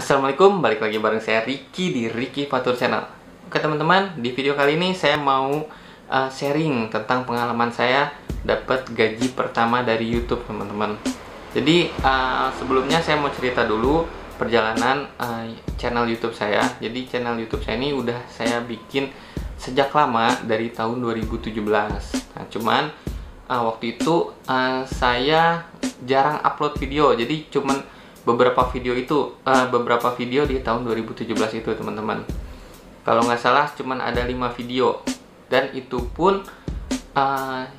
Assalamualaikum, balik lagi bareng saya Ricky di Ricky Fatur Channel. Oke teman-teman, di video kali ini saya mau sharing tentang pengalaman saya dapat gaji pertama dari YouTube teman-teman. Jadi sebelumnya saya mau cerita dulu perjalanan channel YouTube saya. Jadi channel YouTube saya ini udah saya bikin sejak lama dari tahun 2017. Nah cuman waktu itu saya jarang upload video, jadi cuman beberapa video di tahun 2017 itu teman-teman. Kalau nggak salah cuman ada 5 video, dan itu pun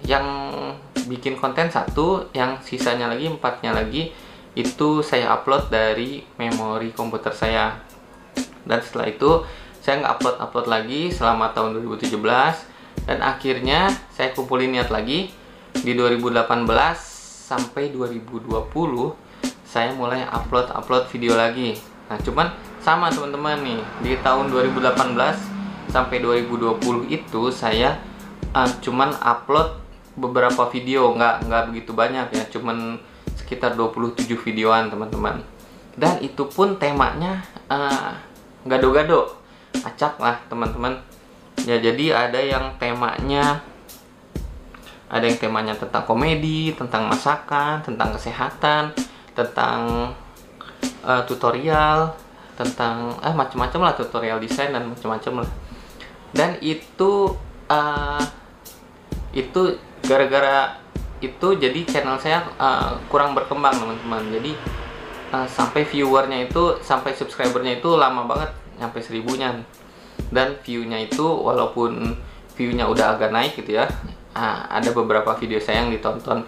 yang bikin konten satu, yang sisanya lagi 4-nya lagi itu saya upload dari memori komputer saya. Dan setelah itu saya nggak upload lagi selama tahun 2017, dan akhirnya saya kumpulin niat lagi di 2018 sampai 2020 saya mulai upload video lagi. Nah cuman sama teman-teman nih, di tahun 2018 sampai 2020 itu saya cuman upload beberapa video, nggak begitu banyak ya, cuman sekitar 27 videoan teman-teman. Dan itu pun temanya gado-gado, acak lah teman-teman ya. Jadi ada yang temanya tentang komedi, tentang masakan, tentang kesehatan, tentang tutorial, tentang macam-macam lah, tutorial desain dan macam-macam lah. Dan itu gara-gara itu jadi channel saya kurang berkembang teman-teman. Jadi sampai viewernya itu, sampai subscribernya itu lama banget, sampai 1000-nya. Dan viewnya itu walaupun viewnya udah agak naik gitu ya, ada beberapa video saya yang ditonton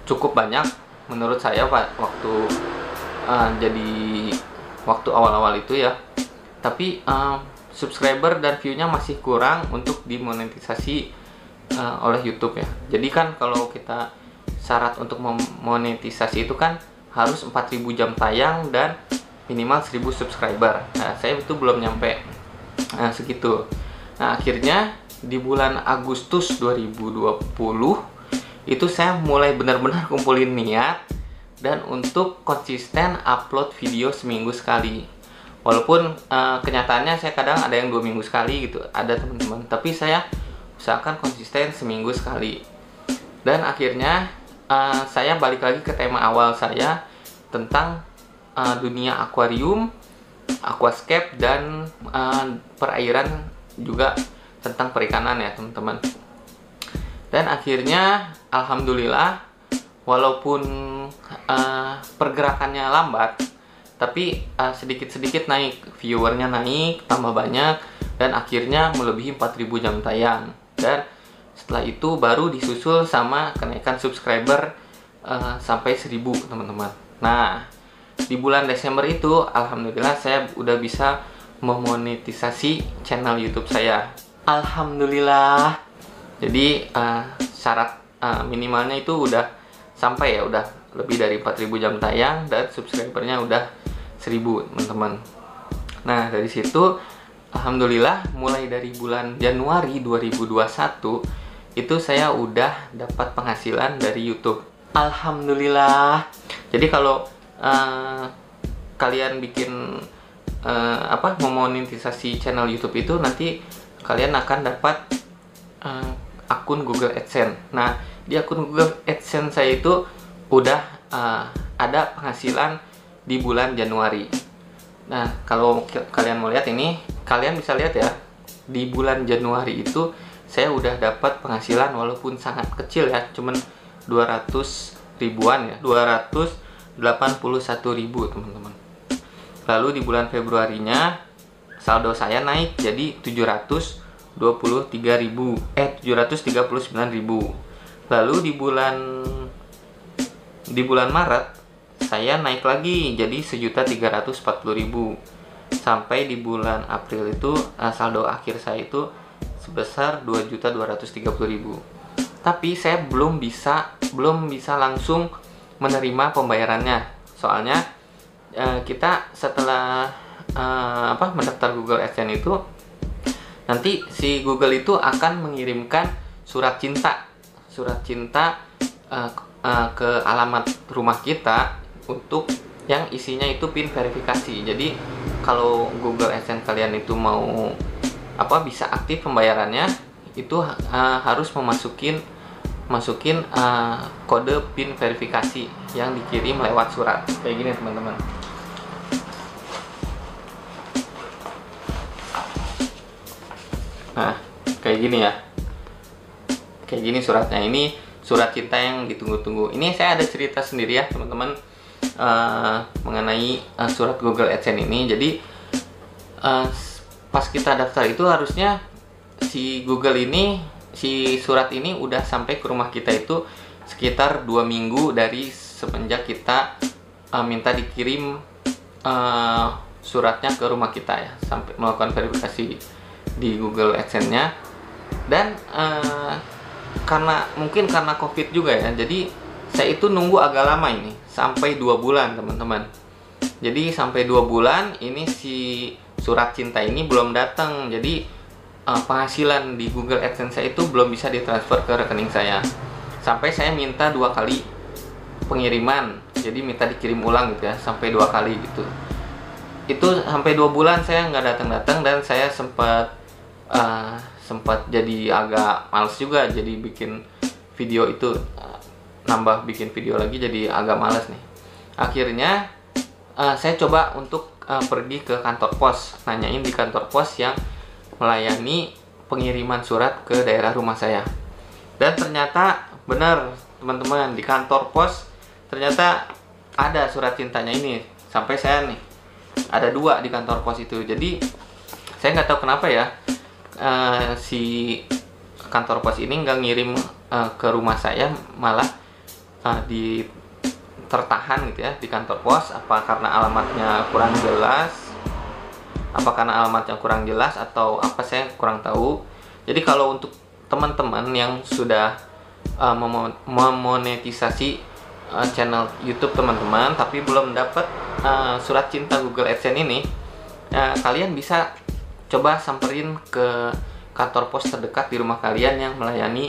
cukup banyak menurut saya waktu waktu awal-awal itu ya. Tapi subscriber dan view-nya masih kurang untuk dimonetisasi oleh YouTube ya. Jadi kan kalau kita syarat untuk memonetisasi itu kan harus 4000 jam tayang dan minimal 1000 subscriber. Nah, saya itu belum nyampe segitu. Nah, akhirnya di bulan Agustus 2020 itu saya mulai benar-benar kumpulin niat dan untuk konsisten upload video seminggu sekali. Walaupun kenyataannya saya kadang ada yang 2 minggu sekali gitu, ada teman-teman, tapi saya usahakan konsisten seminggu sekali. Dan akhirnya saya balik lagi ke tema awal saya tentang dunia akuarium, aquascape, dan perairan, juga tentang perikanan ya teman-teman. Dan akhirnya alhamdulillah, walaupun pergerakannya lambat, tapi sedikit-sedikit naik, viewernya naik, tambah banyak, dan akhirnya melebihi 4000 jam tayang. Dan setelah itu baru disusul sama kenaikan subscriber sampai 1000 teman-teman. Nah di bulan Desember itu alhamdulillah saya udah bisa memonetisasi channel YouTube saya, alhamdulillah. Jadi syarat minimalnya itu udah sampai ya, udah lebih dari 4000 jam tayang dan subscribernya udah 1000 teman-teman. Nah dari situ alhamdulillah mulai dari bulan Januari 2021 itu saya udah dapat penghasilan dari YouTube, alhamdulillah. Jadi kalau kalian bikin memonetisasi channel YouTube itu, nanti kalian akan dapat akun Google AdSense. Nah di akun Google AdSense saya itu udah ada penghasilan di bulan Januari. Nah kalau kalian mau lihat ini, kalian bisa lihat ya, di bulan Januari itu saya udah dapat penghasilan walaupun sangat kecil ya, cuman 200 ribuan ya, 281.000 teman-teman. Lalu di bulan Februarinya saldo saya naik jadi 739.000. Lalu di bulan Maret saya naik lagi jadi 1.340.000. Sampai di bulan April itu saldo akhir saya itu sebesar 2.230.000. Tapi saya belum bisa langsung menerima pembayarannya. Soalnya kita setelah mendaftar Google AdSense itu, nanti si Google itu akan mengirimkan surat cinta ke alamat rumah kita untuk yang isinya itu pin verifikasi. Jadi kalau Google AdSense kalian itu mau bisa aktif pembayarannya, itu harus masukin kode pin verifikasi yang dikirim lewat surat kayak gini teman-teman. Nah kayak gini ya, kayak gini suratnya. Ini surat cinta yang ditunggu-tunggu. Ini saya ada cerita sendiri ya teman-teman, mengenai surat Google AdSense ini. Jadi pas kita daftar itu harusnya si surat ini udah sampai ke rumah kita itu sekitar 2 minggu dari semenjak kita minta dikirim suratnya ke rumah kita ya, sampai melakukan verifikasi di Google AdSense-nya. Dan mungkin karena COVID juga ya, jadi saya itu nunggu agak lama ini, sampai 2 bulan teman-teman. Jadi sampai 2 bulan ini si surat cinta ini belum datang. Jadi penghasilan di Google AdSense saya itu belum bisa ditransfer ke rekening saya. Sampai saya minta 2 kali pengiriman, jadi minta dikirim ulang gitu ya, sampai 2 kali gitu. Itu sampai 2 bulan saya nggak datang-datang, dan saya sempat jadi agak males juga, jadi bikin video itu, nambah bikin video lagi, jadi agak males nih. Akhirnya saya coba untuk pergi ke kantor pos, nanyain di kantor pos yang melayani pengiriman surat ke daerah rumah saya. Dan ternyata benar teman-teman, di kantor pos ternyata ada surat cintanya ini. Sampai saya nih ada 2 di kantor pos itu. Jadi saya nggak tahu kenapa ya, si kantor pos ini nggak ngirim ke rumah saya, malah tertahan gitu ya di kantor pos. Apa karena alamatnya kurang jelas, atau apa, saya kurang tahu. Jadi kalau untuk teman-teman yang sudah memonetisasi channel YouTube teman-teman, tapi belum dapat surat cinta Google AdSense ini, kalian bisa coba samperin ke kantor pos terdekat di rumah kalian yang melayani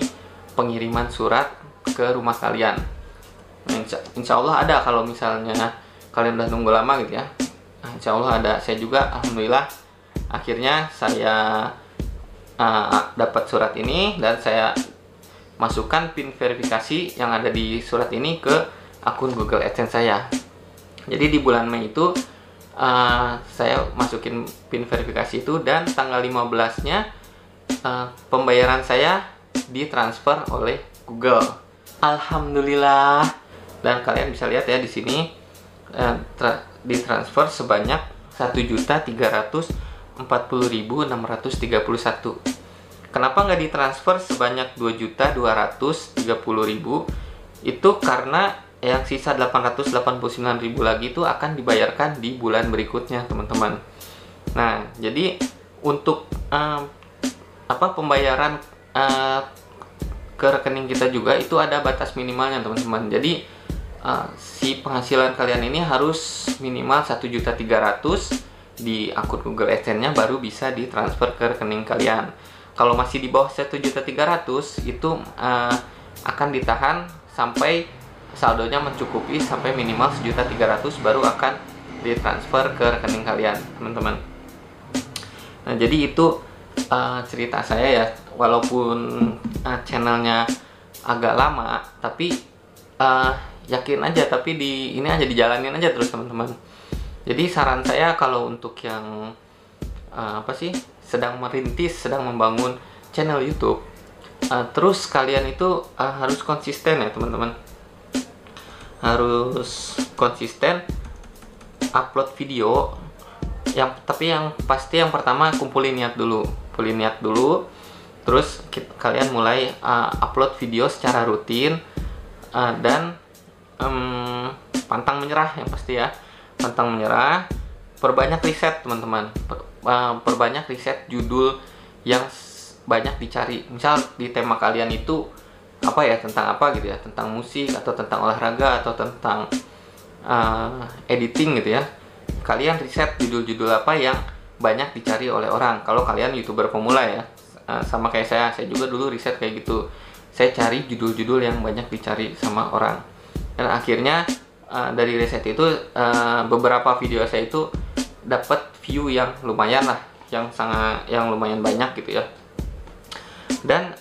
pengiriman surat ke rumah kalian. Insya Allah ada, kalau misalnya kalian udah nunggu lama gitu ya. Insya Allah ada. Saya juga alhamdulillah akhirnya saya dapat surat ini, dan saya masukkan pin verifikasi yang ada di surat ini ke akun Google AdSense saya. Jadi di bulan Mei itu saya masukin pin verifikasi itu, dan tanggal 15-nya pembayaran saya ditransfer oleh Google. Alhamdulillah. Dan kalian bisa lihat ya di sini ditransfer sebanyak 1.340.631. Kenapa nggak ditransfer sebanyak 2.230.000? Itu karena yang sisa 889.000 lagi itu akan dibayarkan di bulan berikutnya teman-teman. Nah jadi untuk pembayaran ke rekening kita juga itu ada batas minimalnya teman-teman. Jadi si penghasilan kalian ini harus minimal 1.300.000 di akun Google AdSense-nya baru bisa ditransfer ke rekening kalian. Kalau masih di bawah 1.300.000 itu akan ditahan sampai saldonya mencukupi sampai minimal 1.300.000 baru akan ditransfer ke rekening kalian teman-teman. Nah jadi itu cerita saya ya, walaupun channelnya agak lama, tapi yakin aja, tapi ini aja dijalanin aja terus teman-teman. Jadi saran saya kalau untuk yang sedang merintis, sedang membangun channel YouTube, terus kalian itu harus konsisten ya teman-teman. Harus konsisten upload video. Tapi yang pasti yang pertama kumpulin niat dulu. Terus kalian mulai upload video secara rutin, dan pantang menyerah yang pasti ya. Pantang menyerah. Perbanyak riset teman-teman. Perbanyak riset judul yang banyak dicari. Misal di tema kalian itu tentang apa gitu ya, tentang musik atau tentang olahraga atau tentang editing gitu ya. Kalian riset judul-judul apa yang banyak dicari oleh orang. Kalau kalian YouTuber pemula ya, sama kayak saya juga dulu riset kayak gitu. Saya cari judul-judul yang banyak dicari sama orang, dan akhirnya dari riset itu beberapa video saya itu dapat view yang lumayan lah, yang lumayan banyak gitu ya. Dan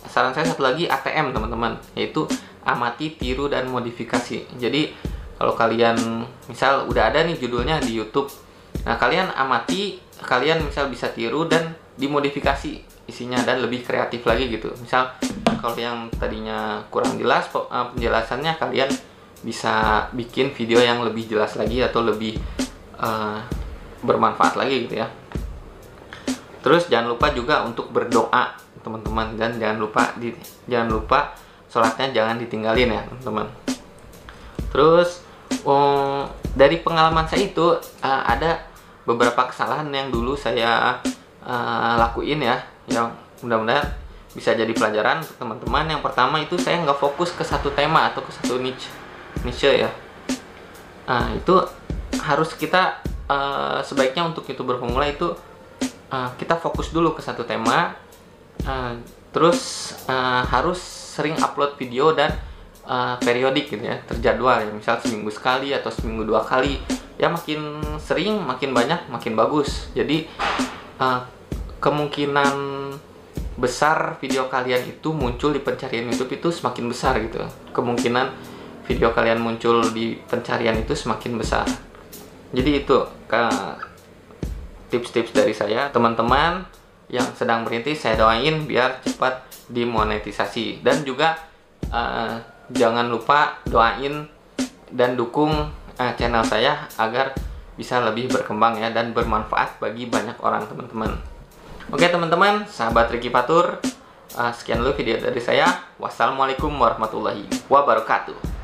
saran saya satu lagi ATM teman-teman, yaitu amati, tiru, dan modifikasi. Jadi kalau kalian misal udah ada nih judulnya di YouTube, nah kalian amati, kalian misal bisa tiru dan dimodifikasi isinya dan lebih kreatif lagi gitu. Misal kalau yang tadinya kurang jelas penjelasannya, kalian bisa bikin video yang lebih jelas lagi atau lebih bermanfaat lagi gitu ya. Terus jangan lupa juga untuk berdoa teman-teman, dan jangan lupa sholatnya jangan ditinggalin ya teman-teman. Terus dari pengalaman saya itu ada beberapa kesalahan yang dulu saya lakuin ya, yang mudah-mudahan bisa jadi pelajaran untuk teman-teman. Yang pertama itu saya nggak fokus ke satu tema atau ke satu niche ya. Itu harus kita sebaiknya untuk YouTuber pemula itu kita fokus dulu ke satu tema, terus harus sering upload video dan periodik gitu ya, terjadwal ya, misal seminggu sekali atau seminggu 2 kali ya. Makin sering, makin banyak, makin bagus. Jadi kemungkinan besar video kalian itu muncul di pencarian YouTube itu semakin besar gitu. Kemungkinan video kalian muncul di pencarian itu semakin besar. Jadi itu tips-tips dari saya. Teman-teman yang sedang merintis, saya doain biar cepat dimonetisasi. Dan juga jangan lupa doain dan dukung channel saya agar bisa lebih berkembang ya, dan bermanfaat bagi banyak orang teman-teman. Oke teman-teman, sahabat Ricky Fatur, sekian dulu video dari saya. Wassalamualaikum warahmatullahi wabarakatuh.